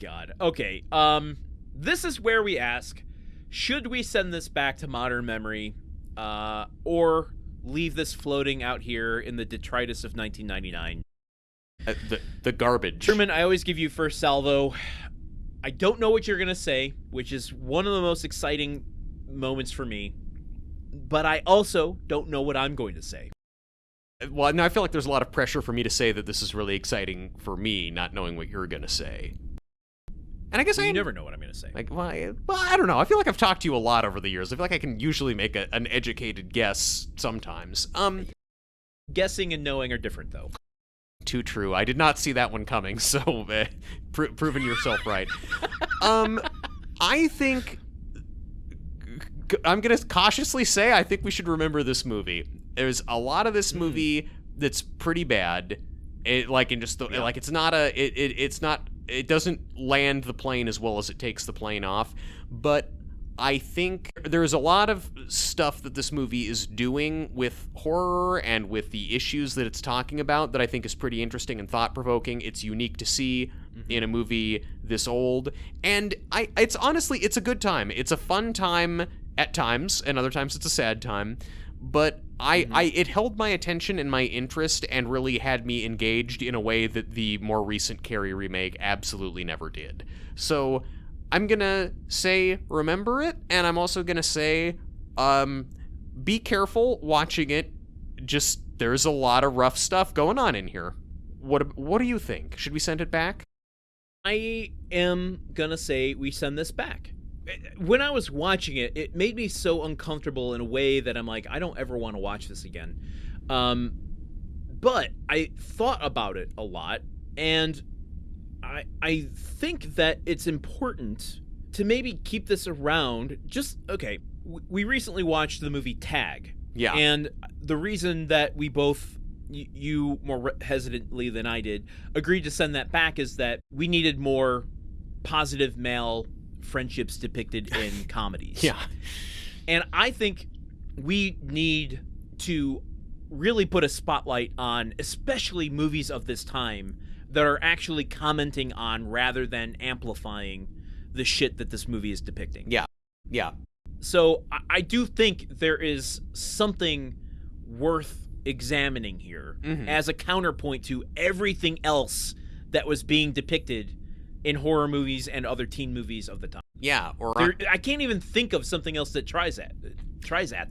God. Okay. This is where we ask, should we send this back to modern memory, or leave this floating out here in the detritus of 1999? The garbage. Truman, I always give you first salvo. I don't know what you're going to say, which is one of the most exciting moments for me, but I also don't know what I'm going to say. Well, now I feel like there's a lot of pressure for me to say that this is really exciting for me, not knowing what you're going to say. And I guess you never know what I'm going to say. Like, well, I don't know. I feel like I've talked to you a lot over the years. I feel like I can usually make an educated guess sometimes. Guessing and knowing are different, though. Too true. I did not see that one coming, so proving yourself right. I think I'm going to cautiously say I think we should remember this movie. There's a lot of this movie that's pretty bad. It doesn't land the plane as well as it takes the plane off, but I think there's a lot of stuff that this movie is doing with horror and with the issues that it's talking about that I think is pretty interesting and thought-provoking. It's unique to see in a movie this old, and it's honestly, it's a good time. It's a fun time at times, and other times it's a sad time, but it held my attention and my interest and really had me engaged in a way that the more recent Carrie remake absolutely never did. So I'm going to say remember it, and I'm also going to say be careful watching it. Just, there's a lot of rough stuff going on in here. What do you think? Should we send it back? I am going to say we send this back. When I was watching it, it made me so uncomfortable in a way that I'm like, I don't ever want to watch this again. But I thought about it a lot, and I think that it's important to maybe keep this around. Okay, we recently watched the movie Tag. Yeah. And the reason that we both, you more hesitantly than I did, agreed to send that back is that we needed more positive male friendships depicted in comedies. Yeah. And I think we need to really put a spotlight on especially movies of this time that are actually commenting on rather than amplifying the shit that this movie is depicting. Yeah. Yeah. So I do think there is something worth examining here as a counterpoint to everything else that was being depicted in horror movies and other teen movies of the time. Yeah, I can't even think of something else that tries at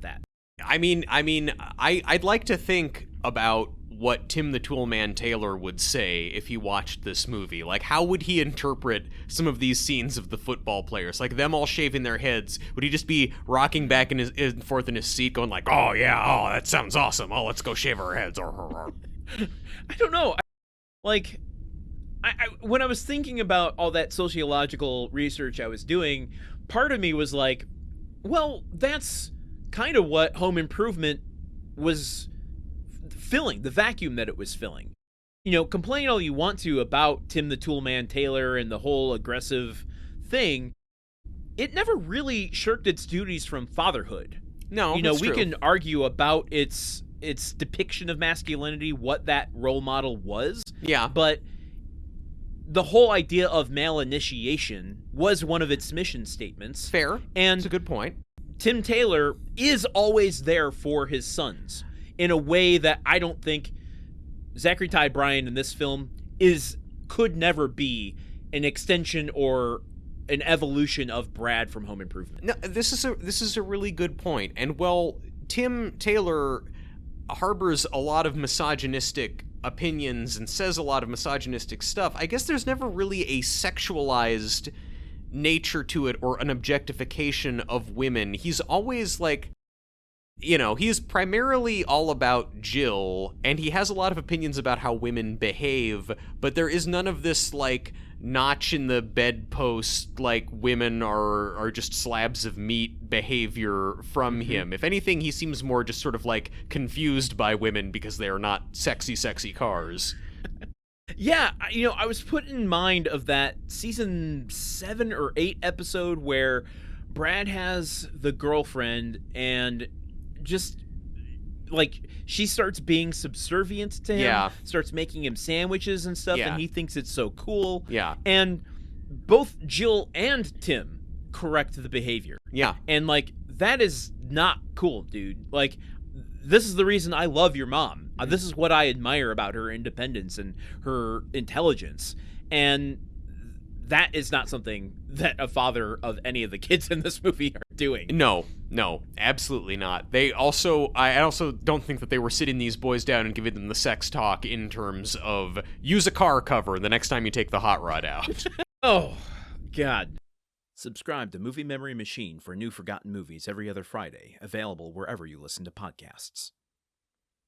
that. I mean, I'd like to think about what Tim the Toolman Taylor would say if he watched this movie. Like, how would he interpret some of these scenes of the football players? Like, them all shaving their heads. Would he just be rocking back and forth in his seat going like, oh, yeah, oh, that sounds awesome. Oh, let's go shave our heads. I don't know. When I was thinking about all that sociological research I was doing, part of me was like, well, that's kind of what Home Improvement was filling, the vacuum that it was filling. You know, complain all you want to about Tim the Toolman Taylor and the whole aggressive thing. It never really shirked its duties from fatherhood. No, you know, we true. can argue about its depiction of masculinity, what that role model was. Yeah. But the whole idea of male initiation was one of its mission statements. Fair. And that's a good point. Tim Taylor is always there for his sons in a way that I don't think Zachary Ty Bryan in this film could never be an extension or an evolution of Brad from Home Improvement. No, this is a really good point. And well, Tim Taylor harbors a lot of misogynistic opinions and says a lot of misogynistic stuff. I guess there's never really a sexualized nature to it or an objectification of women. He's always like, you know, he's primarily all about Jill, and he has a lot of opinions about how women behave, but there is none of this, like, notch in the bedpost, like, women are just slabs of meat behavior from him. If anything, he seems more just sort of, like, confused by women because they are not sexy cars. Yeah, you know, I was put in mind of that season 7 or 8 episode where Brad has the girlfriend and just, like, she starts being subservient to him, starts making him sandwiches and stuff, and he thinks it's so cool. Yeah. And both Jill and Tim correct the behavior. Yeah. And, like, that is not cool, dude. Like, this is the reason I love your mom. This is what I admire about her independence and her intelligence. And that is not something that a father of any of the kids in this movie are doing. No, absolutely not. I also don't think that they were sitting these boys down and giving them the sex talk in terms of use a car cover the next time you take the hot rod out. Oh, God. Subscribe to Movie Memory Machine for new forgotten movies every other Friday, available wherever you listen to podcasts.